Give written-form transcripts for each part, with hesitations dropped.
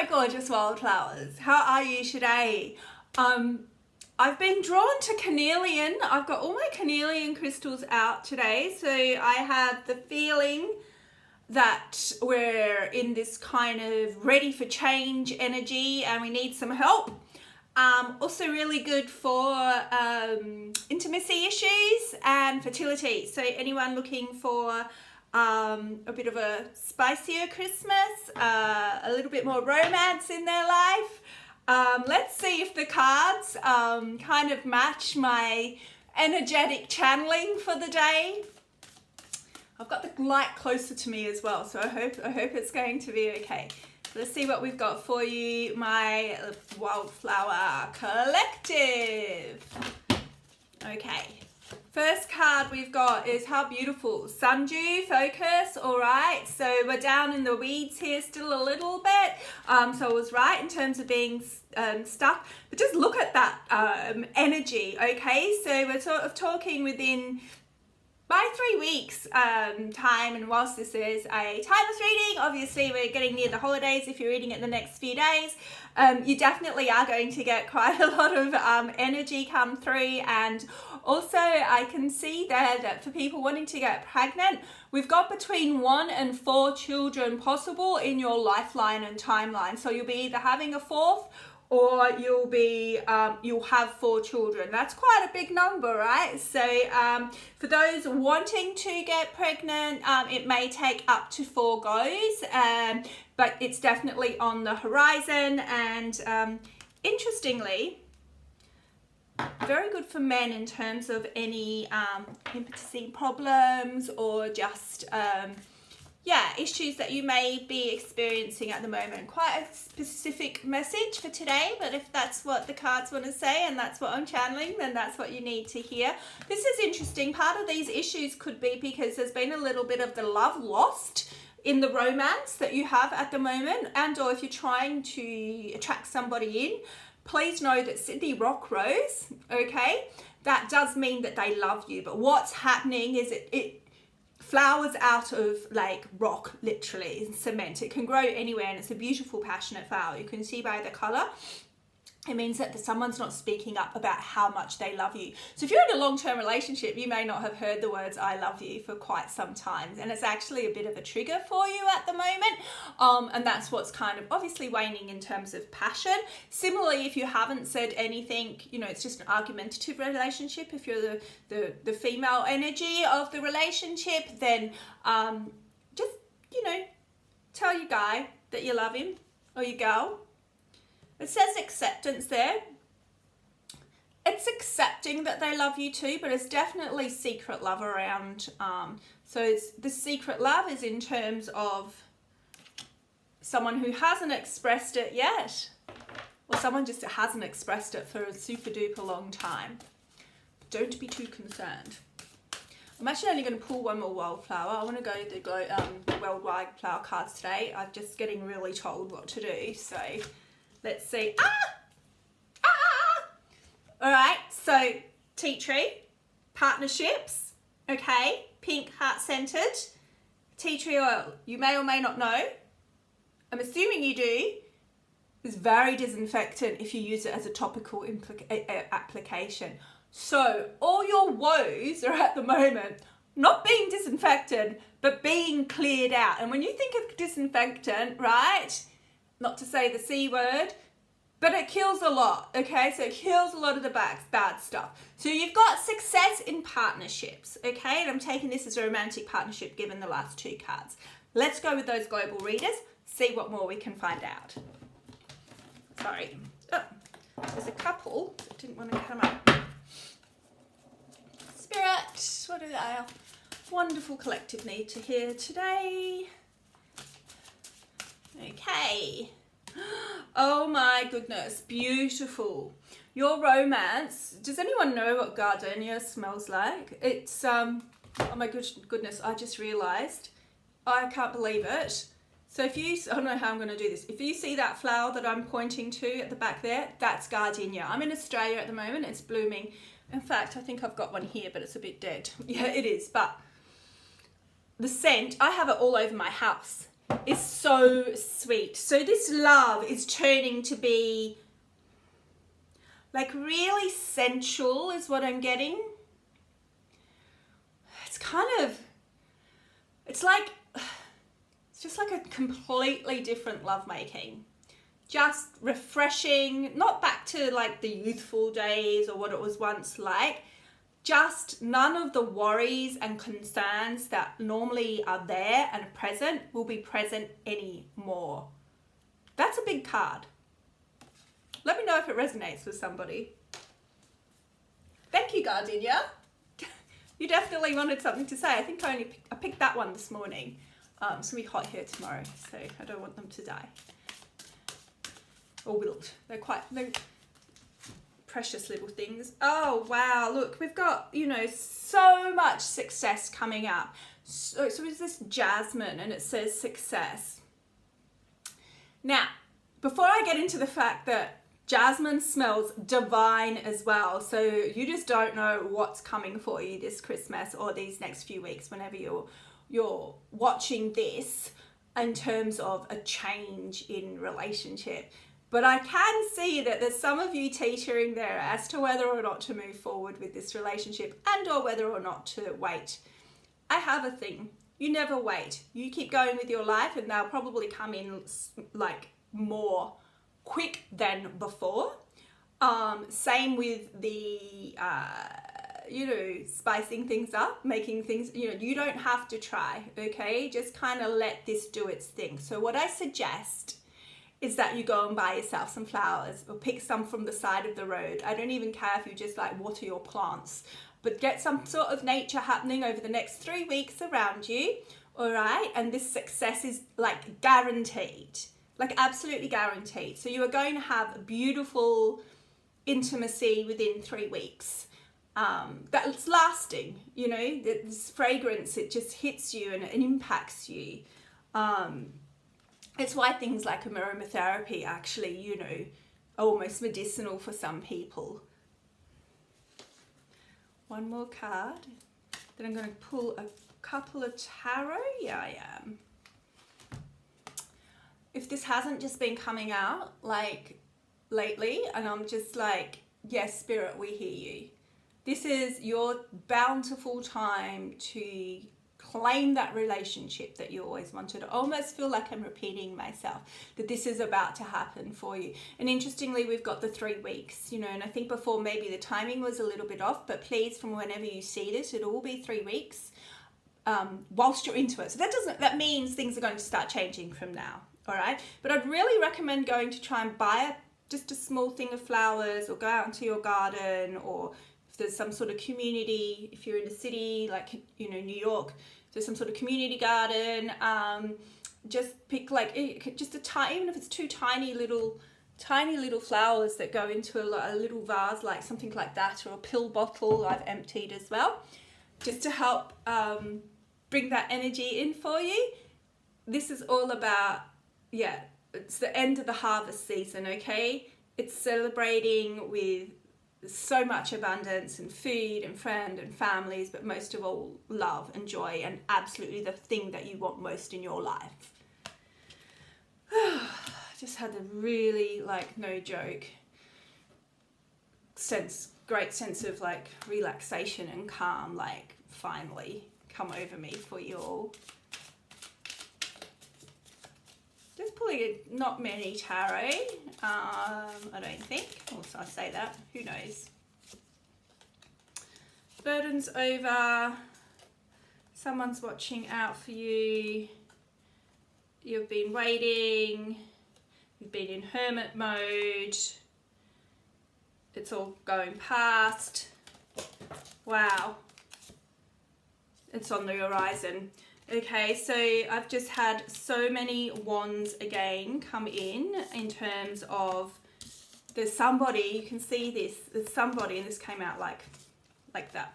gorgeous wildflowers. How are you today? I've been drawn to carnelian. I've got all my carnelian crystals out today. So I have the feeling that we're in this kind of ready for change energy and we need some help. Also really good for intimacy issues and fertility. So anyone looking for a bit of a spicier Christmas, a little bit more romance in their life. Let's see if the cards kind of match my energetic channeling for the day. I've got the light closer to me as well, so I hope it's going to be okay. Let's see what we've got for you, my Wildflower Collective. Okay. First card we've got is how beautiful. Sundew, focus, all right. So we're down in the weeds here still a little bit. So I was right in terms of being stuck. But just look at that energy, okay? So we're sort of talking within by 3 weeks time, and whilst this is a timeless reading, obviously we're getting near the holidays. If you're reading it the next few days, you definitely are going to get quite a lot of energy come through. And also I can see there that for people wanting to get pregnant, we've got between 1 and 4 children possible in your lifeline and timeline. So you'll be either having a fourth or you'll have 4 children. That's quite a big number, right? So for those wanting to get pregnant, it may take up to 4 goes, but it's definitely on the horizon. And interestingly, very good for men in terms of any impotency problems or just issues that you may be experiencing at the moment. Quite a specific message for today, but if that's what the cards want to say and that's what I'm channeling, then that's what you need to hear. This is interesting. Part of these issues could be because there's been a little bit of the love lost in the romance that you have at the moment, and or if you're trying to attract somebody in, please know that Sydney Rock Rose, okay, that does mean that they love you. But what's happening is it flowers out of like rock, literally, in cement. It can grow anywhere and it's a beautiful, passionate flower. You can see by the color. It means that someone's not speaking up about how much they love you. So if you're in a long-term relationship, you may not have heard the words "I love you" for quite some time, and it's actually a bit of a trigger for you at the moment. And that's what's kind of obviously waning in terms of passion. Similarly, if you haven't said anything, you know, it's just an argumentative relationship. If you're the female energy of the relationship, then just, you know, tell your guy that you love him or your girl. It says acceptance there. It's accepting that they love you too, but it's definitely secret love around. So the secret love is in terms of someone who hasn't expressed it yet, or someone just hasn't expressed it for a super duper long time. Don't be too concerned. I'm actually only going to pull one more wildflower. I want to go to the World Wildflower cards today. I'm just getting really told what to do, so let's see. All right, so tea tree, partnerships, okay, pink heart-centered, tea tree oil. You may or may not know, I'm assuming you do, is very disinfectant if you use it as a topical application. So all your woes are at the moment not being disinfected, but being cleared out. And when you think of disinfectant, right, not to say the C word, but it kills a lot, okay? So it kills a lot of the bad stuff. So you've got success in partnerships, okay? And I'm taking this as a romantic partnership given the last 2 cards. Let's go with those global readers, see what more we can find out. Sorry. Oh, there's a couple that didn't want to come up. Spirit, what do our wonderful collective need to hear today? Okay. Oh my goodness, beautiful. Your romance. Does anyone know what gardenia smells like? It's oh my goodness, I just realized. I can't believe it. So if you, I don't know how I'm going to do this. If you see that flower that I'm pointing to at the back there, that's gardenia. I'm in Australia at the moment. It's blooming. In fact, I think I've got one here, but it's a bit dead. Yeah, it is. But the scent, I have it all over my house. is so sweet. So this love is turning to be like really sensual is what I'm getting. It's kind of, it's like, it's just like a completely different lovemaking. Just refreshing, not back to like the youthful days or what it was once like. Just none of the worries and concerns that normally are there and present will be present anymore. That's a big card. Let me know if it resonates with somebody. Thank you, Gardenia. You definitely wanted something to say. I think I picked that one this morning. It's gonna be hot here tomorrow, so I don't want them to die or wilt. They're precious little things. Oh wow, look, we've got, you know, so much success coming up. So is this Jasmine, and it says success. Now, before I get into the fact that Jasmine smells divine as well, so you just don't know what's coming for you this Christmas or these next few weeks whenever you're watching this in terms of a change in relationship. But I can see that there's some of you teetering there as to whether or not to move forward with this relationship and or whether or not to wait. I have a thing. You never wait. You keep going with your life and they'll probably come in like more quick than before. Same with the, you know, spicing things up, making things, you know, you don't have to try, okay? Just kind of let this do its thing. So what I suggest is that you go and buy yourself some flowers or pick some from the side of the road. I don't even care if you just like water your plants, but get some sort of nature happening over the next 3 weeks around you, all right? And this success is like guaranteed, like absolutely guaranteed. So you are going to have a beautiful intimacy within 3 weeks. That's lasting, you know, this fragrance, it just hits you and it impacts you. It's why things like aromatherapy actually, you know, are almost medicinal for some people. One more card. Then I'm going to pull a couple of tarot. Yeah, I am. If this hasn't just been coming out like lately and I'm just like, yes, Spirit, we hear you. This is your bountiful time to claim that relationship that you always wanted. I almost feel like I'm repeating myself, that this is about to happen for you. And interestingly, we've got the 3 weeks, you know, and I think before maybe the timing was a little bit off, but please, from whenever you see this, it'll all be 3 weeks whilst you're into it. So that means things are going to start changing from now, all right? But I'd really recommend going to try and buy just a small thing of flowers or go out into your garden, or if there's some sort of community, if you're in a city like, you know, New York, there's some sort of community garden, just pick like just even if it's 2 tiny little flowers that go into a little vase, like something like that, or a pill bottle I've emptied as well, just to help bring that energy in for you. This is all about, yeah, it's the end of the harvest season, okay? It's celebrating with so much abundance and food and friend and families, but most of all love and joy, and absolutely the thing that you want most in your life. Just had a really, like, no joke great sense of like relaxation and calm, like finally come over me for you all. Just pulling not many tarot, I don't think. Also, I say that, who knows. Burden's over. Someone's watching out for you. You've been waiting. You've been in hermit mode. It's all going past. Wow. It's on the horizon. Okay, so I've just had so many wands again come in terms of there's somebody, you can see this, there's somebody, and this came out like that.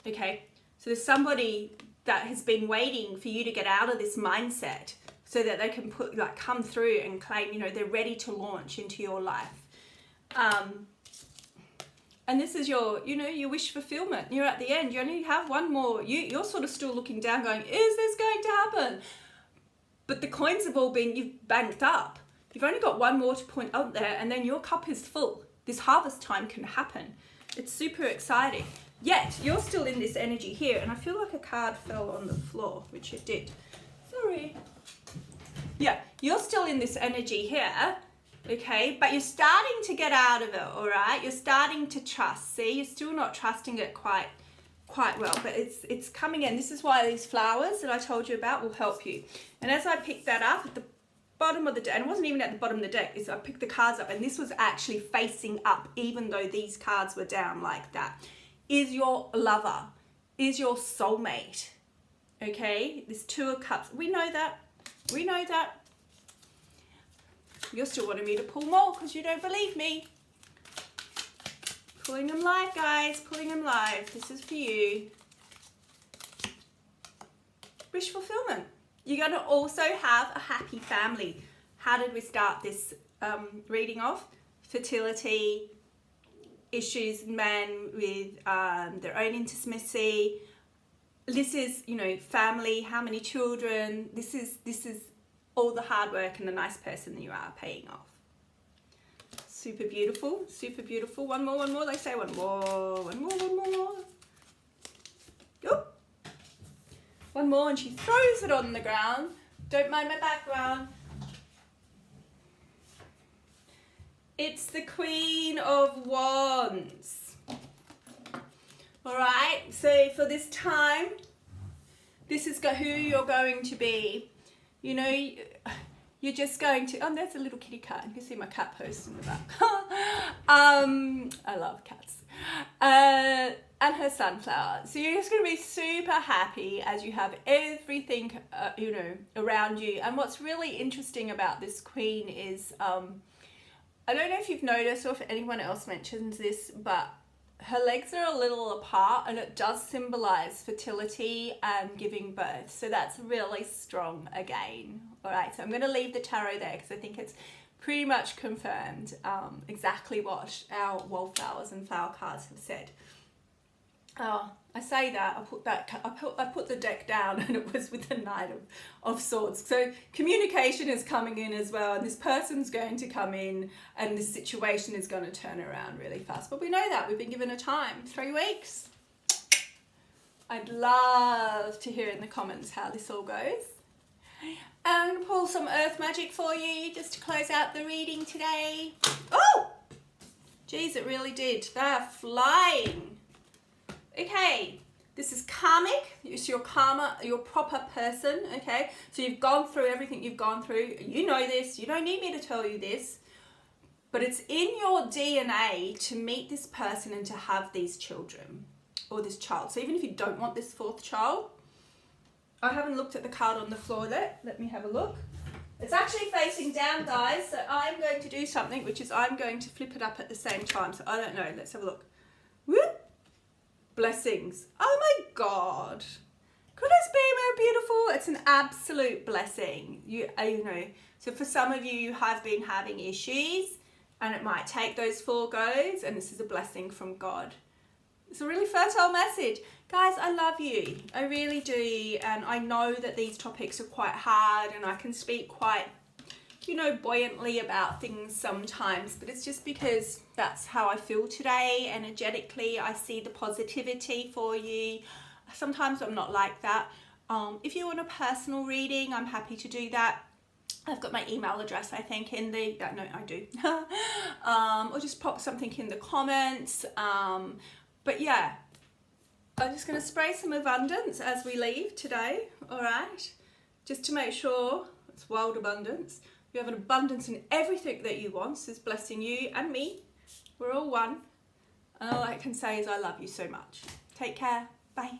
Okay, so there's somebody that has been waiting for you to get out of this mindset so that they can come through and claim, you know, they're ready to launch into your life. And this is your, you know, your wish fulfillment. You're at the end. You only have one more. You're sort of still looking down going, is this going to happen? but the coins have all been, you've banked up. You've only got one more to point out there, and then your cup is full. This harvest time can happen. It's super exciting. Yet, you're still in this energy here, and I feel like a card fell on the floor, which it did. Sorry. Yeah, you're still in this energy here, okay? But you're starting to get out of it, all right? You're starting to trust. See, you're still not trusting it quite well, but it's coming in. This is why these flowers that I told you about will help you. And as I picked that up at the bottom of the deck, and it wasn't even at the bottom of the deck, is I picked the cards up, and this was actually facing up, even though these cards were down like that. Is your lover, is your soulmate, okay? This Two of Cups, we know that. We know that. You're still wanting me to pull more because you don't believe me. Pulling them live, guys. Pulling them live. This is for you. Wish fulfillment. You're going to also have a happy family. How did we start this reading off? Fertility, issues in men with their own intimacy. This is, you know, family, how many children. This is all the hard work and the nice person that you are paying off. Super beautiful, super beautiful. One more, they say one more. Go. One more, and she throws it on the ground. Don't mind my background. It's the Queen of Wands. All right, so for this time, this is who you're going to be. You know, you're just going to, oh, there's a little kitty cat. You can see my cat post in the back. I love cats. And her sunflower. So you're just going to be super happy as you have everything, you know, around you. And what's really interesting about this queen is, I don't know if you've noticed or if anyone else mentions this, but her legs are a little apart, and it does symbolize fertility and giving birth. So that's really strong again. All right, so I'm going to leave the tarot there because I think it's pretty much confirmed exactly what our wallflowers and flower cards have said. Oh, I say that, I put the deck down, and it was with the Knight of Swords. So communication is coming in as well, and this person's going to come in, and this situation is going to turn around really fast. But we know that, we've been given a time, 3 weeks. I'd love to hear in the comments how this all goes. I'm going to pull some earth magic for you just to close out the reading today. Oh! Geez, it really did. They are flying. Okay, this is karmic. It's your karma, your proper person, okay? So you've gone through everything you've gone through. You know this. You don't need me to tell you this. But it's in your DNA to meet this person and to have these children or this child. So even if you don't want this 4th child, I haven't looked at the card on the floor yet. Let me have a look. It's actually facing down, guys. So I'm going to do something, which is I'm going to flip it up at the same time. So I don't know. Let's have a look. Whoop. Blessings. Oh my God. Could this be more beautiful? It's an absolute blessing. You know, so for some of you have been having issues, and it might take those 4 goes, and this is a blessing from God. It's a really fertile message. Guys, I love you. I really do. And I know that these topics are quite hard, and I can speak quite, you know, buoyantly about things sometimes, but it's just because that's how I feel today. Energetically, I see the positivity for you. Sometimes I'm not like that. If you want a personal reading, I'm happy to do that. I've got my email address, I think, in the, no, I do. Or just pop something in the comments. But yeah, I'm just going to spray some abundance as we leave today, all right? Just to make sure it's wild abundance. You have an abundance in everything that you want. This is blessing you and me. We're all one. And all I can say is I love you so much. Take care. Bye.